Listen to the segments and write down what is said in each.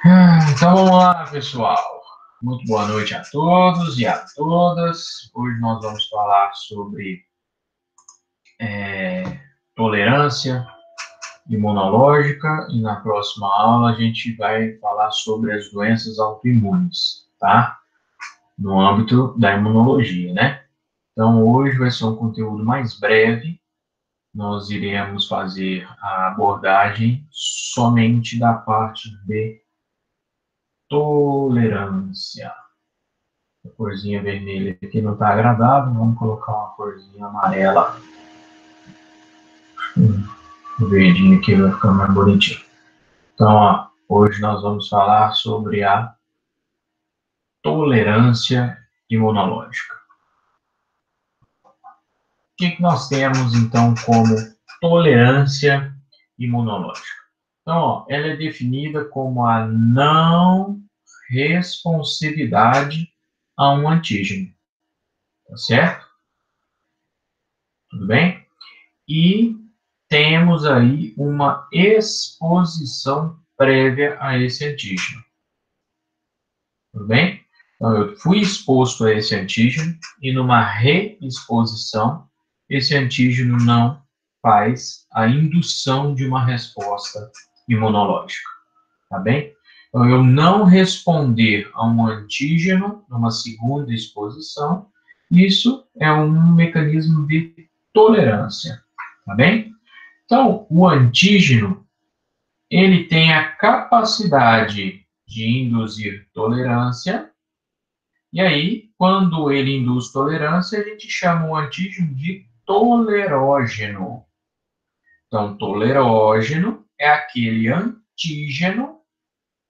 Então vamos lá, pessoal. Muito boa noite a todos e a todas. Hoje nós vamos falar sobre tolerância imunológica e na próxima aula a gente vai falar sobre as doenças autoimunes, tá? No âmbito da imunologia, né? Então hoje vai ser um conteúdo mais breve. Nós iremos fazer a abordagem somente da parte de tolerância. A corzinha vermelha aqui não está agradável, vamos colocar uma corzinha amarela. O verdinho aqui vai ficar mais bonitinho. Então, ó, hoje nós vamos falar sobre a tolerância imunológica. O que nós temos, então, como tolerância imunológica? Então, ó, ela é definida como a não responsividade a um antígeno. Tá certo? Tudo bem? E temos aí uma exposição prévia a esse antígeno. Tudo bem? Então, eu fui exposto a esse antígeno e numa reexposição, esse antígeno não faz a indução de uma resposta imunológica. Tá bem? Então, eu não responder a um antígeno numa segunda exposição, isso é um mecanismo de tolerância. Tá bem? Então, o antígeno, ele tem a capacidade de induzir tolerância, e aí, quando ele induz tolerância, a gente chama o antígeno de tolerógeno. Então, tolerógeno é aquele antígeno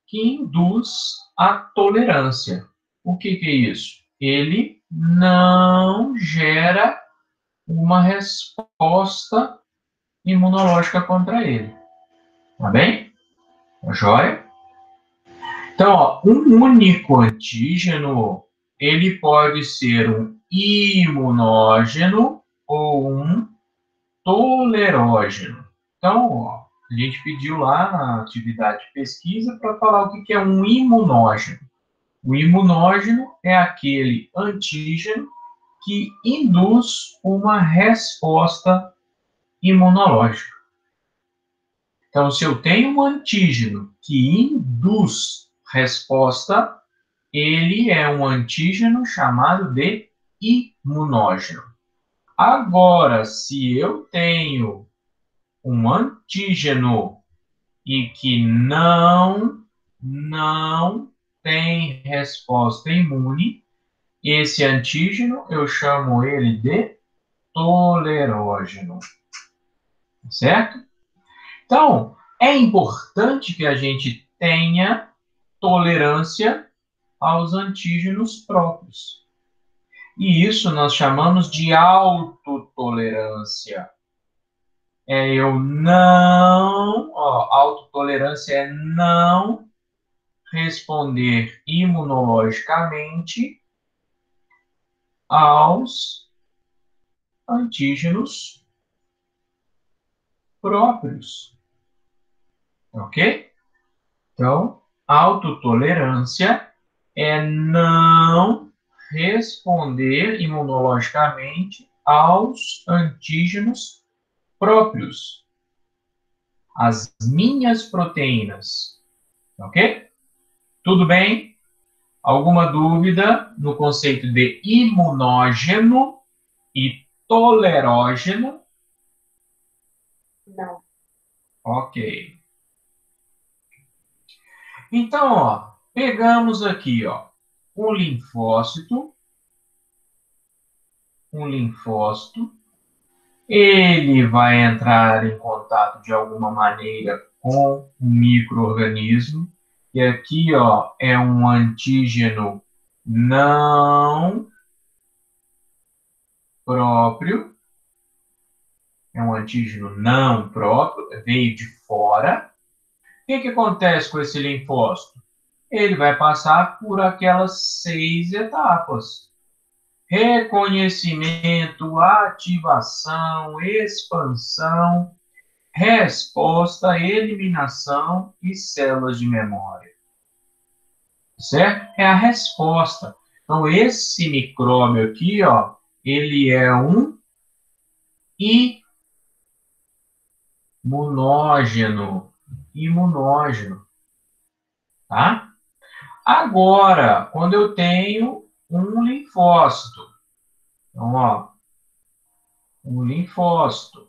que induz a tolerância. O que é isso? Ele não gera uma resposta imunológica contra ele. Tá bem? Tá joia? Então, ó, um único antígeno, ele pode ser um imunógeno ou um tolerógeno. Então, ó, a gente pediu lá na atividade de pesquisa para falar o que é um imunógeno. O imunógeno é aquele antígeno que induz uma resposta imunológica. Então, se eu tenho um antígeno que induz resposta, ele é um antígeno chamado de imunógeno. Agora, se eu tenho um antígeno e que não tem resposta imune, esse antígeno eu chamo ele de tolerógeno. Certo? Então, é importante que a gente tenha tolerância aos antígenos próprios. E isso nós chamamos de autotolerância. Eu não, autotolerância é não responder imunologicamente aos antígenos próprios. Ok? Então, autotolerância é não responder imunologicamente aos antígenos próprios, as minhas proteínas. Ok? Tudo bem? Alguma dúvida no conceito de imunógeno e tolerógeno? Não. Ok. Então, ó, pegamos aqui, ó, um linfócito, ele vai entrar em contato de alguma maneira com um micro-organismo, e aqui, ó, é um antígeno não próprio, veio de fora. O que acontece com esse linfócito? Ele vai passar por aquelas 6 etapas: reconhecimento, ativação, expansão, resposta, eliminação e células de memória. certo? É a resposta. Então, esse micróbio aqui, ó, ele é um imunógeno. Imunógeno, tá? Agora, quando eu tenho um linfócito, então, ó, um linfócito,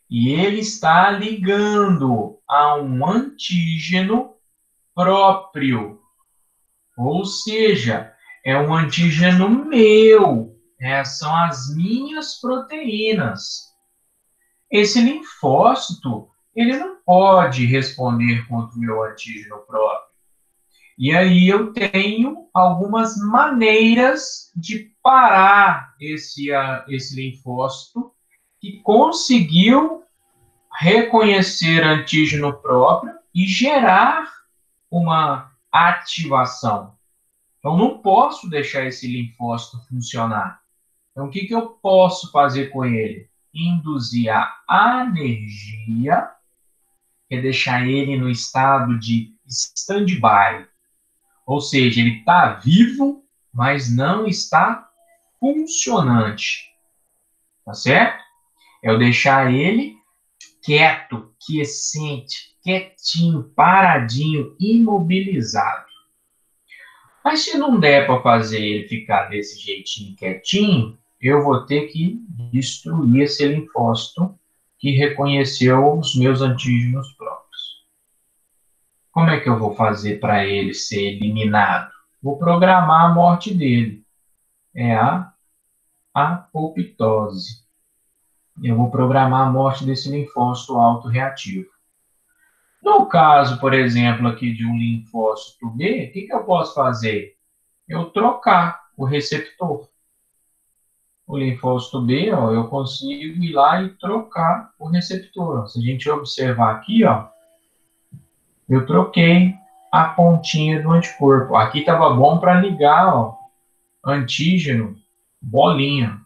e ele está ligando a um antígeno próprio, ou seja, é um antígeno meu, são as minhas proteínas. Esse linfócito, ele não pode responder contra o meu antígeno próprio. E aí eu tenho algumas maneiras de parar esse linfócito que conseguiu reconhecer antígeno próprio e gerar uma ativação. Então, não posso deixar esse linfócito funcionar. Então, o que eu posso fazer com ele? Induzir a anergia, que é deixar ele no estado de stand-by. Ou seja, ele está vivo, mas não está funcionante. Tá certo? É eu deixar ele quieto, quiescente, quietinho, paradinho, imobilizado. Mas se não der para fazer ele ficar desse jeitinho quietinho, eu vou ter que destruir esse linfócito que reconheceu os meus antígenos próprios. Como é que eu vou fazer para ele ser eliminado? Vou programar a morte dele. É a apoptose. Eu vou programar a morte desse linfócito autoreativo. No caso, por exemplo, aqui de um linfócito B, o que eu posso fazer? Eu trocar o receptor. O linfócito B, ó, eu consigo ir lá e trocar o receptor. Se a gente observar aqui, ó, eu troquei a pontinha do anticorpo. Aqui estava bom para ligar, ó, antígeno bolinha.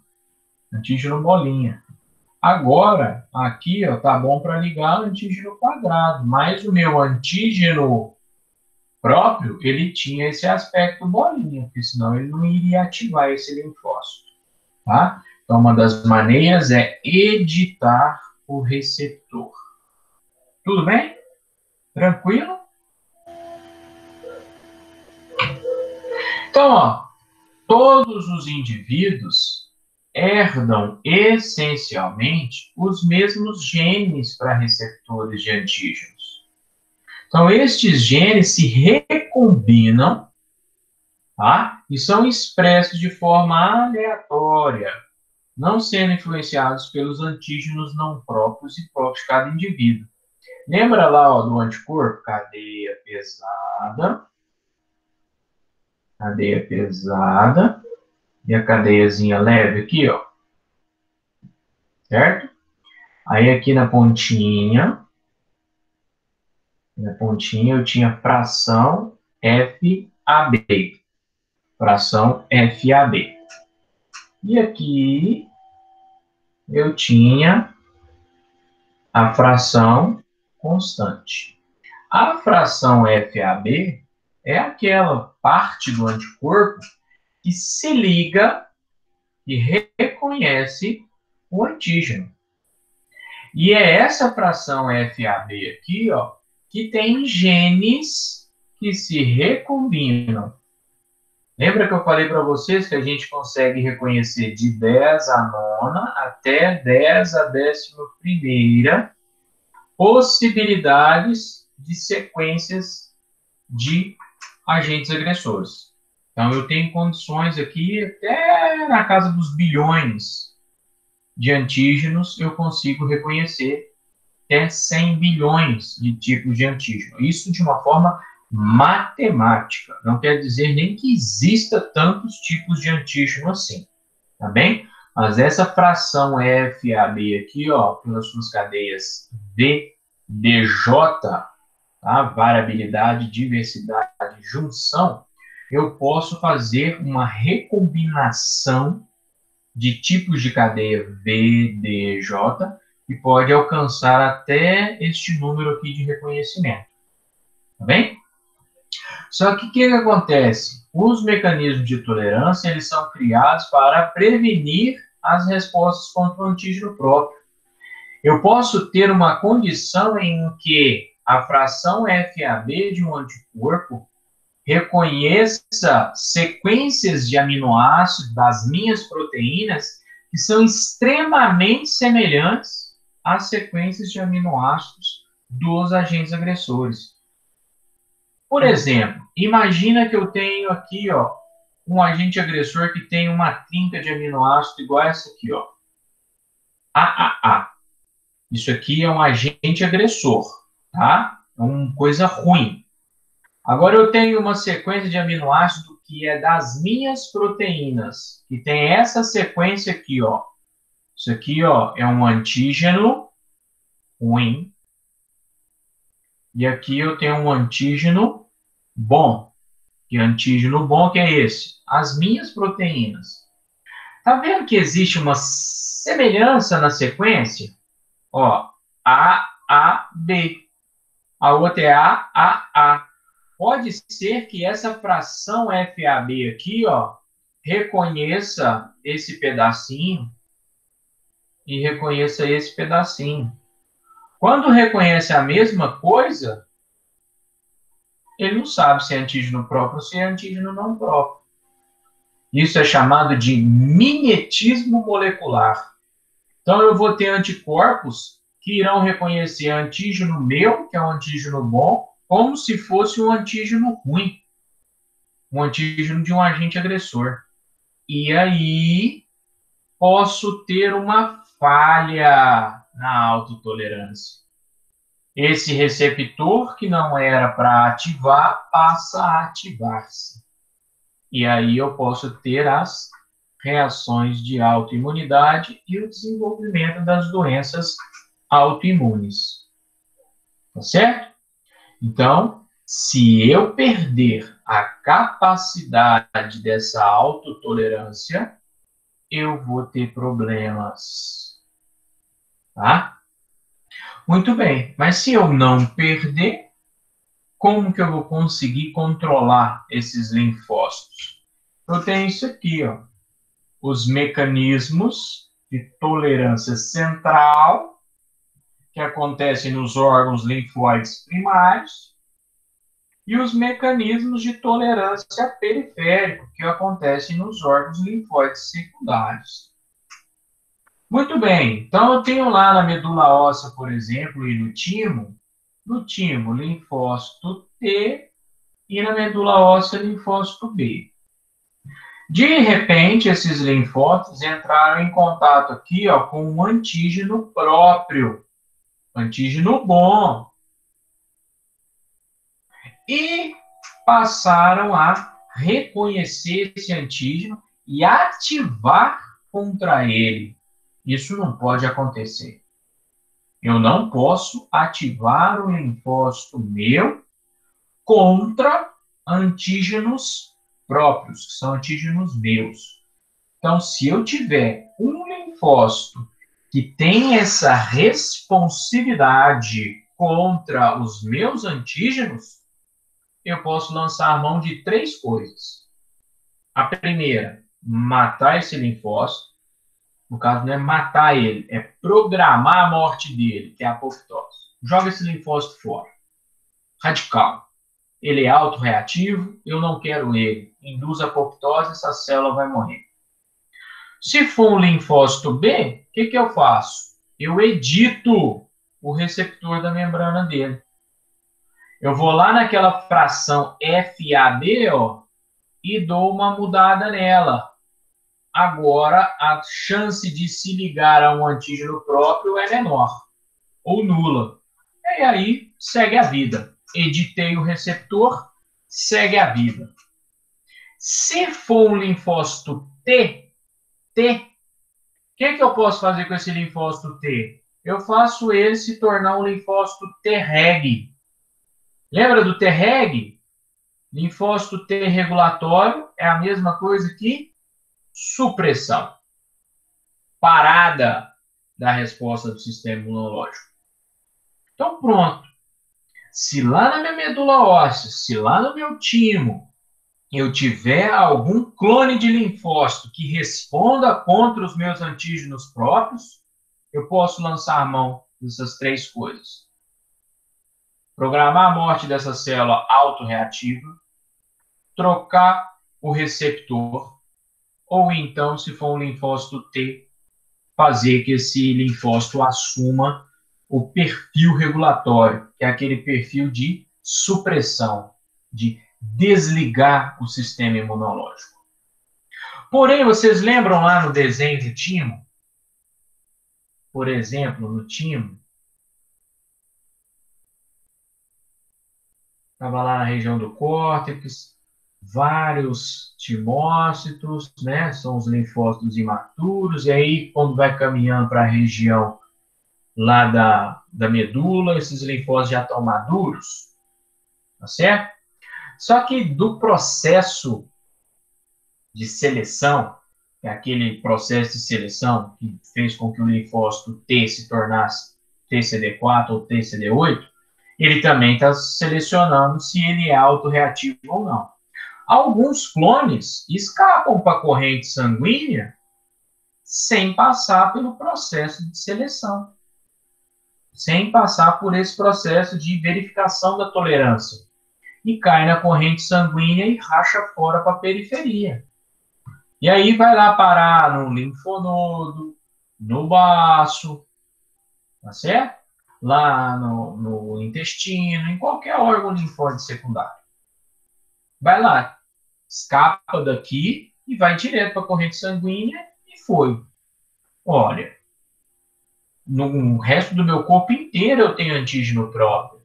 Antígeno bolinha. Agora, aqui, ó, tá bom para ligar antígeno quadrado, mas o meu antígeno próprio, ele tinha esse aspecto bolinha, porque senão ele não iria ativar esse linfócito, tá? Então, uma das maneiras é editar o receptor. Tudo bem? Tranquilo? Então, ó, todos os indivíduos herdam essencialmente os mesmos genes para receptores de antígenos. Então, estes genes se recombinam, tá? E são expressos de forma aleatória, não sendo influenciados pelos antígenos não próprios e próprios de cada indivíduo. Lembra lá, ó, do anticorpo? Cadeia pesada e a cadeiazinha leve aqui, ó. Certo? Aí aqui na pontinha eu tinha fração FAB. Fração FAB. E aqui eu tinha a fração constante. A fração FAB é aquela parte do anticorpo que se liga e reconhece o antígeno. E é essa fração FAB aqui, ó, que tem genes que se recombinam. Lembra que eu falei para vocês que a gente consegue reconhecer de 10 a nona até 10 a 11ª possibilidades de sequências de agentes agressores. Então, eu tenho condições aqui, até na casa dos bilhões de antígenos, eu consigo reconhecer até 100 bilhões de tipos de antígeno. Isso de uma forma matemática. Não quer dizer nem que exista tantos tipos de antígeno assim. Tá bem? Mas essa fração FAB aqui, ó, pelas suas cadeias VDJ, tá? Variabilidade, diversidade, junção, eu posso fazer uma recombinação de tipos de cadeia VDJ que pode alcançar até este número aqui de reconhecimento. Tá bem? Só que o que acontece? Os mecanismos de tolerância, eles são criados para prevenir as respostas contra o antígeno próprio. Eu posso ter uma condição em que a fração FAB de um anticorpo reconheça sequências de aminoácidos das minhas proteínas que são extremamente semelhantes às sequências de aminoácidos dos agentes agressores. Por exemplo, imagina que eu tenho aqui, ó, um agente agressor que tem uma trinca de aminoácido igual a essa aqui, ó. AAA. Isso aqui é um agente agressor, tá? É uma coisa ruim. Agora eu tenho uma sequência de aminoácido que é das minhas proteínas, que tem essa sequência aqui, ó. Isso aqui, ó, é um antígeno ruim. E aqui eu tenho um antígeno bom. Que antígeno bom que é esse? As minhas proteínas. Tá vendo que existe uma semelhança na sequência? Ó, A, A, B. A outra é A, A, A. Pode ser que essa fração FAB aqui, ó, reconheça esse pedacinho e reconheça esse pedacinho. Quando reconhece a mesma coisa, ele não sabe se é antígeno próprio ou se é antígeno não próprio. Isso é chamado de mimetismo molecular. Então, eu vou ter anticorpos que irão reconhecer antígeno meu, que é um antígeno bom, como se fosse um antígeno ruim, um antígeno de um agente agressor. E aí, posso ter uma falha na autotolerância. Esse receptor que não era para ativar, passa a ativar-se. E aí eu posso ter as reações de autoimunidade e o desenvolvimento das doenças autoimunes. Tá certo? Então, se eu perder a capacidade dessa autotolerância, eu vou ter problemas. Tá? Muito bem, mas se eu não perder, como que eu vou conseguir controlar esses linfócitos? Eu tenho isso aqui, ó. Os mecanismos de tolerância central, que acontecem nos órgãos linfóides primários, e os mecanismos de tolerância periférica, que acontecem nos órgãos linfóides secundários. Muito bem, então eu tenho lá na medula óssea, por exemplo, e no timo, linfócito T, e na medula óssea, linfócito B. De repente, esses linfócitos entraram em contato aqui, ó, com um antígeno próprio, antígeno bom, e passaram a reconhecer esse antígeno e ativar contra ele. Isso não pode acontecer. Eu não posso ativar o linfócito meu contra antígenos próprios, que são antígenos meus. Então, se eu tiver um linfócito que tem essa responsividade contra os meus antígenos, eu posso lançar a mão de 3 coisas. A primeira, matar esse linfócito. No caso, não é matar ele, é programar a morte dele, que é a apoptose. Joga esse linfócito fora. Radical. Ele é autorreativo, eu não quero ele. Induz a apoptose, essa célula vai morrer. Se for um linfócito B, o que eu faço? Eu edito o receptor da membrana dele. Eu vou lá naquela fração FAB, ó, e dou uma mudada nela. Agora, a chance de se ligar a um antígeno próprio é menor, ou nula. E aí, segue a vida. Editei o receptor, segue a vida. Se for um linfócito T, o que eu posso fazer com esse linfócito T? Eu faço ele se tornar um linfócito Treg. Lembra do Treg? Linfócito T regulatório é a mesma coisa que supressão. Parada da resposta do sistema imunológico. Então, pronto. Se lá na minha medula óssea, se lá no meu timo, eu tiver algum clone de linfócito que responda contra os meus antígenos próprios, eu posso lançar mão dessas três coisas. Programar a morte dessa célula autorreativa, trocar o receptor, ou então, se for um linfócito T, fazer que esse linfócito assuma o perfil regulatório, que é aquele perfil de supressão, de desligar o sistema imunológico. Porém, vocês lembram lá no desenho do timo? Por exemplo, no timo, estava lá na região do córtex, vários timócitos, né? São os linfócitos imaturos, e aí, quando vai caminhando para a região lá da medula, esses linfócitos já estão maduros, tá certo? Só que do processo de seleção, que é aquele processo de seleção que fez com que o linfócito T se tornasse TCD4 ou TCD8, ele também está selecionando se ele é autorreativo ou não. Alguns clones escapam para a corrente sanguínea sem passar pelo processo de seleção, sem passar por esse processo de verificação da tolerância. E cai na corrente sanguínea e racha fora para a periferia. E aí vai lá parar no linfonodo, no baço, tá certo? Lá no intestino, em qualquer órgão linfóide secundário. Vai lá, escapa daqui e vai direto para a corrente sanguínea e foi. Olha, no resto do meu corpo inteiro eu tenho antígeno próprio.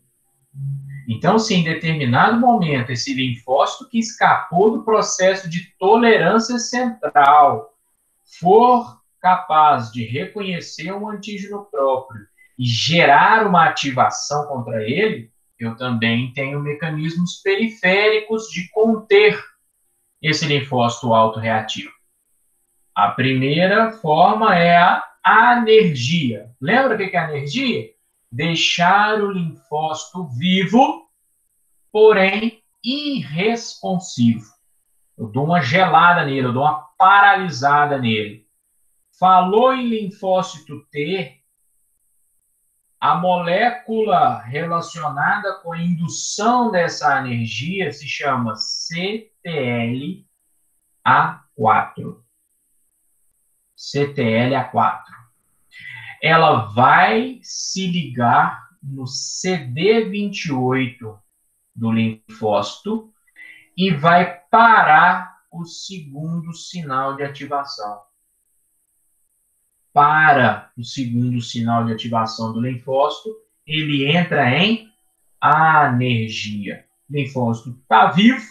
Então, se em determinado momento esse linfócito que escapou do processo de tolerância central for capaz de reconhecer um antígeno próprio e gerar uma ativação contra ele, eu também tenho mecanismos periféricos de conter esse linfócito autorreativo. A primeira forma é a anergia. Lembra o que é anergia? Deixar o linfócito vivo, porém irresponsivo. Eu dou uma gelada nele, eu dou uma paralisada nele. Falou em linfócito T, a molécula relacionada com a indução dessa energia se chama CTLA4. CTLA4. Ela vai se ligar no CD28 do linfócito e vai parar o segundo sinal de ativação. Para o segundo sinal de ativação do linfócito, ele entra em anergia. O linfócito está vivo,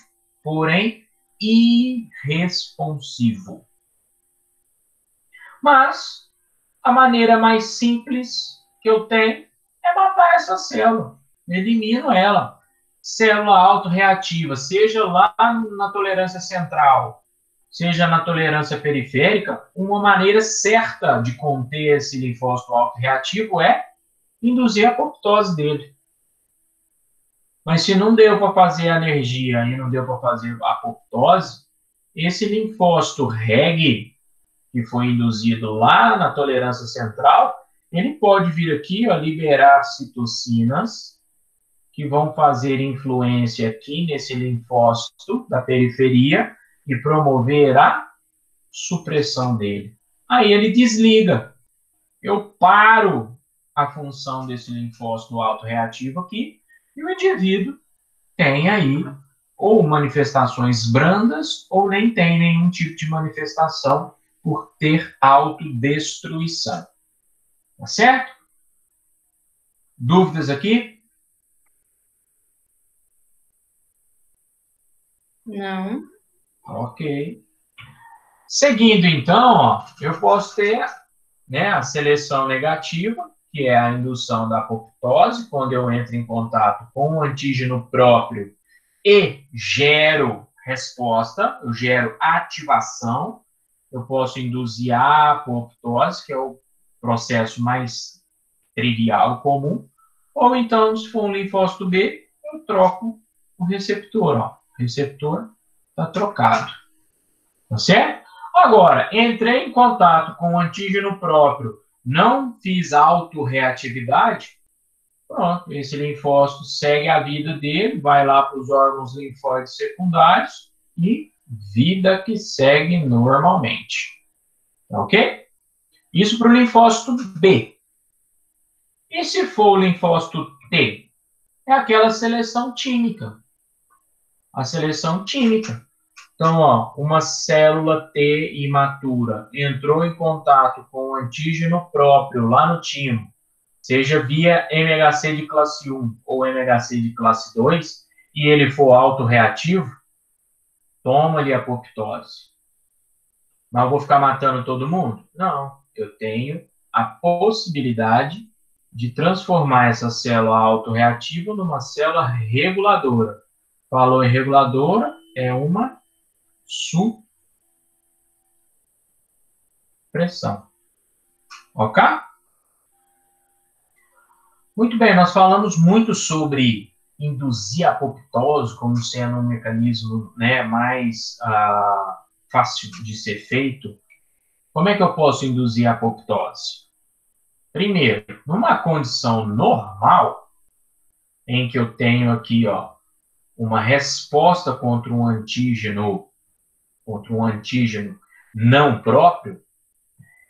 porém irresponsivo. Mas a maneira mais simples que eu tenho é matar essa célula. Elimino ela. Célula autorreativa, seja lá na tolerância central, seja na tolerância periférica, uma maneira certa de conter esse linfócito autorreativo é induzir a apoptose dele. Mas se não deu para fazer a anergia e não deu para fazer a apoptose, esse linfócito REG, que foi induzido lá na tolerância central, ele pode vir aqui, ó, liberar citocinas que vão fazer influência aqui nesse linfócito da periferia e promover a supressão dele. Aí ele desliga. Eu paro a função desse linfócito autorreativo aqui e o indivíduo tem aí ou manifestações brandas ou nem tem nenhum tipo de manifestação por ter autodestruição. Tá certo? Dúvidas aqui? Não. Ok. Seguindo, então, ó, eu posso ter, né, a seleção negativa, que é a indução da apoptose, quando eu entro em contato com o antígeno próprio e gero resposta, eu gero ativação. Eu posso induzir a apoptose, que é o processo mais trivial, comum, Ou então, se for um linfócito B, eu troco o receptor. Ó. O receptor está trocado. Tá certo? Agora, entrei em contato com o antígeno próprio, não fiz autorreatividade, pronto, esse linfócito segue a vida dele, vai lá para os órgãos linfóides secundários e vida que segue normalmente. Ok? Isso para o linfócito B. E se for o linfócito T? É aquela seleção química. A seleção química. Então, ó, uma célula T imatura entrou em contato com o antígeno próprio lá no timo, seja via MHC de classe 1 ou MHC de classe 2, e ele for autorreativo, toma-lhe apoptose. Mas eu vou ficar matando todo mundo? Não. Eu tenho a possibilidade de transformar essa célula autorreativa numa célula reguladora. Falou em reguladora, é uma supressão. Ok? Muito bem, nós falamos muito sobre induzir a apoptose como sendo um mecanismo, né, mais fácil de ser feito. Como é que eu posso induzir a apoptose? Primeiro, numa condição normal, em que eu tenho aqui, ó, uma resposta contra um antígeno não próprio,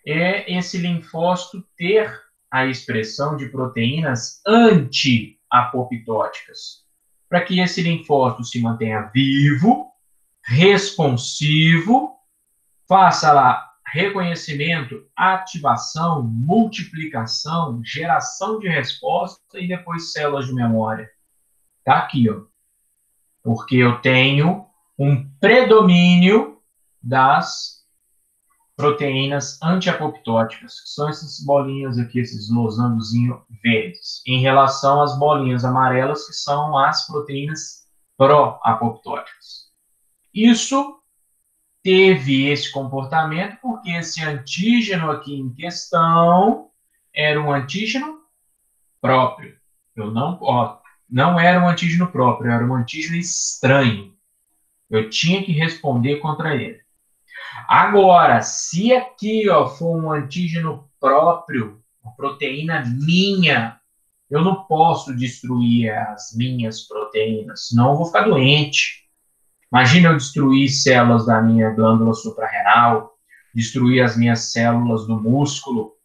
é esse linfócito ter a expressão de proteínas anti-apoptóticas, para que esse linfócito se mantenha vivo, responsivo, faça lá reconhecimento, ativação, multiplicação, geração de resposta e depois células de memória. Tá aqui, ó. Porque eu tenho um predomínio das proteínas antiapoptóticas, que são essas bolinhas aqui, esses losangozinhos verdes, em relação às bolinhas amarelas, que são as proteínas pró-apoptóticas. Isso teve esse comportamento porque esse antígeno aqui em questão era um antígeno próprio. Não era um antígeno próprio, era um antígeno estranho. Eu tinha que responder contra ele. Agora, se aqui for um antígeno próprio, uma proteína minha, eu não posso destruir as minhas proteínas, senão eu vou ficar doente. Imagina eu destruir células da minha glândula suprarrenal, destruir as minhas células do músculo,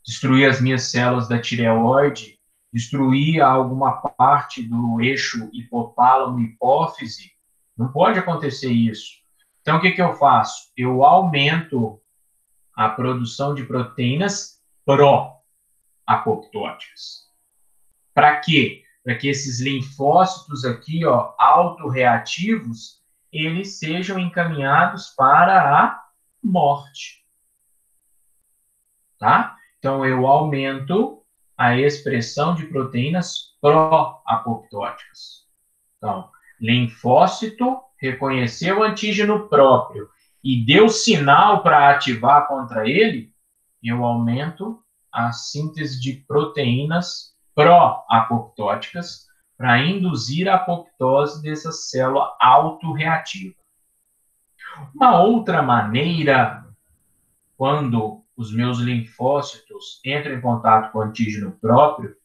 destruir as minhas células da tireoide, destruir alguma parte do eixo hipotálamo-hipófise. Não pode acontecer isso. Então, o que eu faço? Eu aumento a produção de proteínas pró-apoptóticas. Para quê? Para que esses linfócitos aqui, autorreativos, eles sejam encaminhados para a morte. Tá? Então, eu aumento a expressão de proteínas pró-apoptóticas. Então, linfócito reconheceu o antígeno próprio e deu sinal para ativar contra ele, eu aumento a síntese de proteínas pró-apoptóticas para induzir a apoptose dessa célula autorreativa. Uma outra maneira, quando os meus linfócitos entram em contato com o antígeno próprio,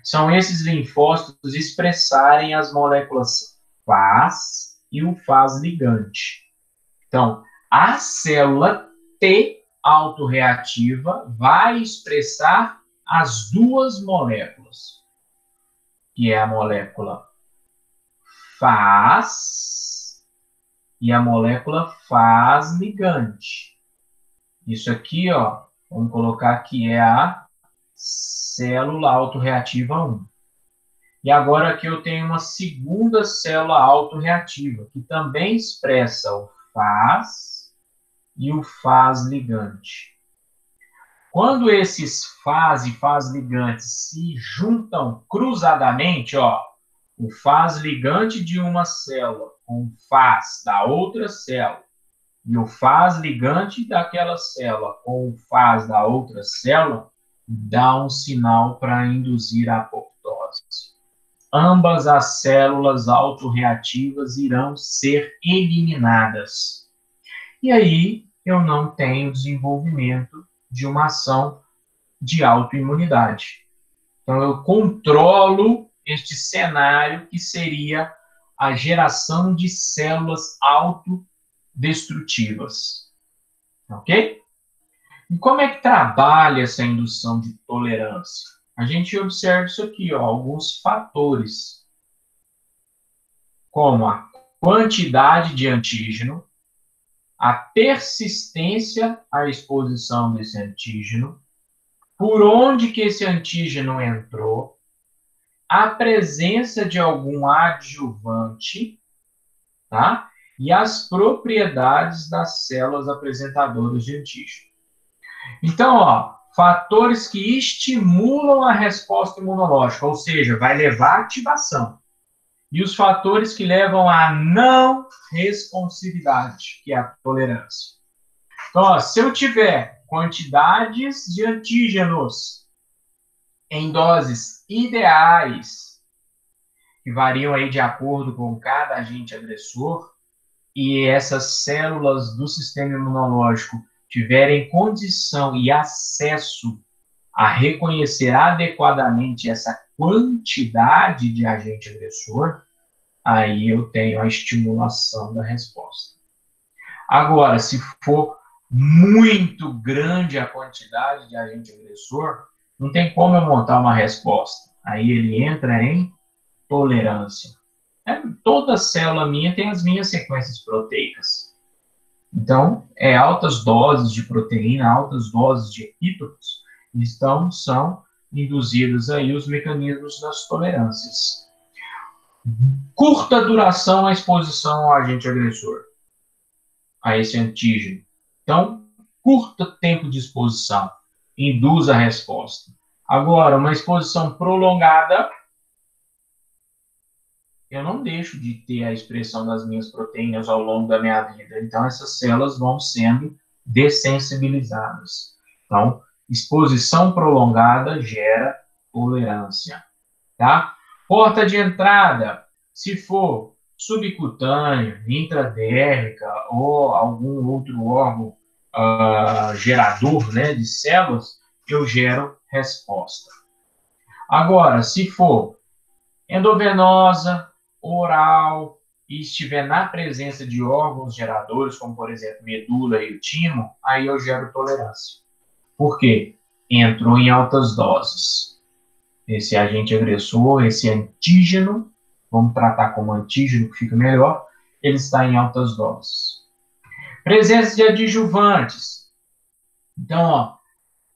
são esses linfócitos expressarem as moléculas FAS e o FAS ligante. Então, a célula T autorreativa vai expressar as duas moléculas, que é a molécula FAS e a molécula FAS ligante. Isso aqui, vamos colocar que é a célula autorreativa 1. E agora aqui eu tenho uma segunda célula autorreativa, que também expressa o FAS e o FAS ligante. Quando esses FAS e FAS ligantes se juntam cruzadamente, o FAS ligante de uma célula com o FAS da outra célula, e o FAS ligante daquela célula com o FAS da outra célula, dá um sinal para induzir a apoptose. ambas as células autorreativas irão ser eliminadas. E aí eu não tenho desenvolvimento de uma ação de autoimunidade. Então eu controlo este cenário que seria a geração de células autodestrutivas. Ok? E como é que trabalha essa indução de tolerância? A gente observa isso aqui, ó, alguns fatores, como a quantidade de antígeno, a persistência à exposição desse antígeno, por onde que esse antígeno entrou, a presença de algum adjuvante, tá? E as propriedades das células apresentadoras de antígeno. Então, ó, fatores que estimulam a resposta imunológica, ou seja, vai levar à ativação. E os fatores que levam à não responsividade, que é a tolerância. Então, ó, se eu tiver quantidades de antígenos em doses ideais, que variam aí de acordo com cada agente agressor, e essas células do sistema imunológico tiverem condição e acesso a reconhecer adequadamente essa quantidade de agente agressor, aí eu tenho a estimulação da resposta. Agora, se for muito grande a quantidade de agente agressor, não tem como eu montar uma resposta. Aí ele entra em tolerância. Toda célula minha tem as minhas sequências proteicas. Então, altas doses de proteína, altas doses de epítopos, então são induzidos aí os mecanismos das tolerâncias. Curta duração à exposição ao agente agressor, a esse antígeno. Então, curto tempo de exposição induz a resposta. Agora, uma exposição prolongada, eu não deixo de ter a expressão das minhas proteínas ao longo da minha vida. Então, essas células vão sendo dessensibilizadas. Então, exposição prolongada gera tolerância, tá? Porta de entrada, se for subcutâneo, intradérmica ou algum outro órgão gerador, né, de células, eu gero resposta. Agora, se for endovenosa, oral, e estiver na presença de órgãos geradores, como, por exemplo, medula e o timo, aí eu gero tolerância. Por quê? Entrou em altas doses. Esse agente agressor, esse antígeno, vamos tratar como antígeno, que fica melhor, ele está em altas doses. Presença de adjuvantes. Então, ó,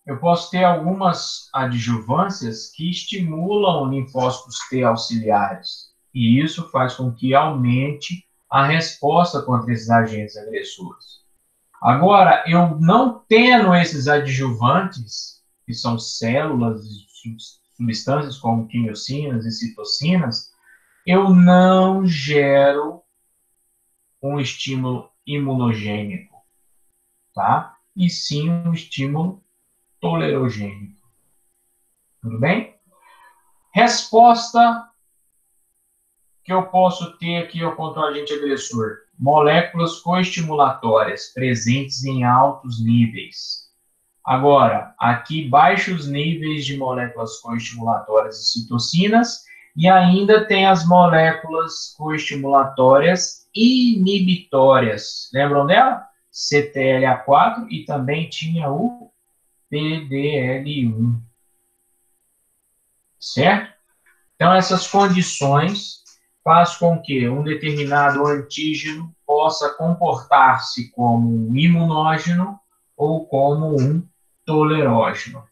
eu posso ter algumas adjuvâncias que estimulam linfócitos T auxiliares. E isso faz com que aumente a resposta contra esses agentes agressores. Agora, eu não tendo esses adjuvantes, que são células e substâncias como quimiocinas e citocinas, eu não gero um estímulo imunogênico, tá? E sim um estímulo tolerogênico. Tudo bem? Resposta que eu posso ter aqui contra o agente agressor. Moléculas coestimulatórias presentes em altos níveis. Agora, aqui baixos níveis de moléculas coestimulatórias e citocinas, e ainda tem as moléculas coestimulatórias inibitórias. Lembram dela? CTLA4 e também tinha o PDL1. Certo? Então, essas condições faz com que um determinado antígeno possa comportar-se como um imunógeno ou como um tolerógeno.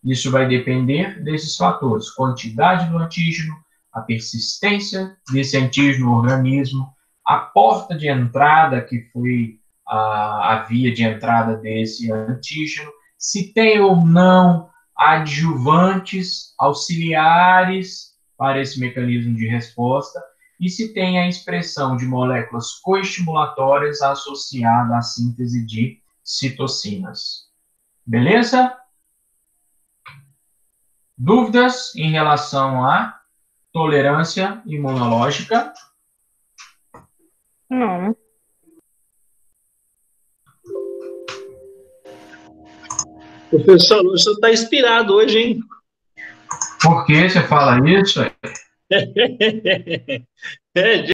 Isso vai depender desses fatores: quantidade do antígeno, a persistência desse antígeno no organismo, a porta de entrada, que foi a via de entrada desse antígeno, se tem ou não adjuvantes auxiliares para esse mecanismo de resposta, e se tem a expressão de moléculas coestimulatórias associada à síntese de citocinas. Beleza? Dúvidas em relação a tolerância imunológica? Não. Professor, o senhor está inspirado hoje, hein? Por que você fala isso? É,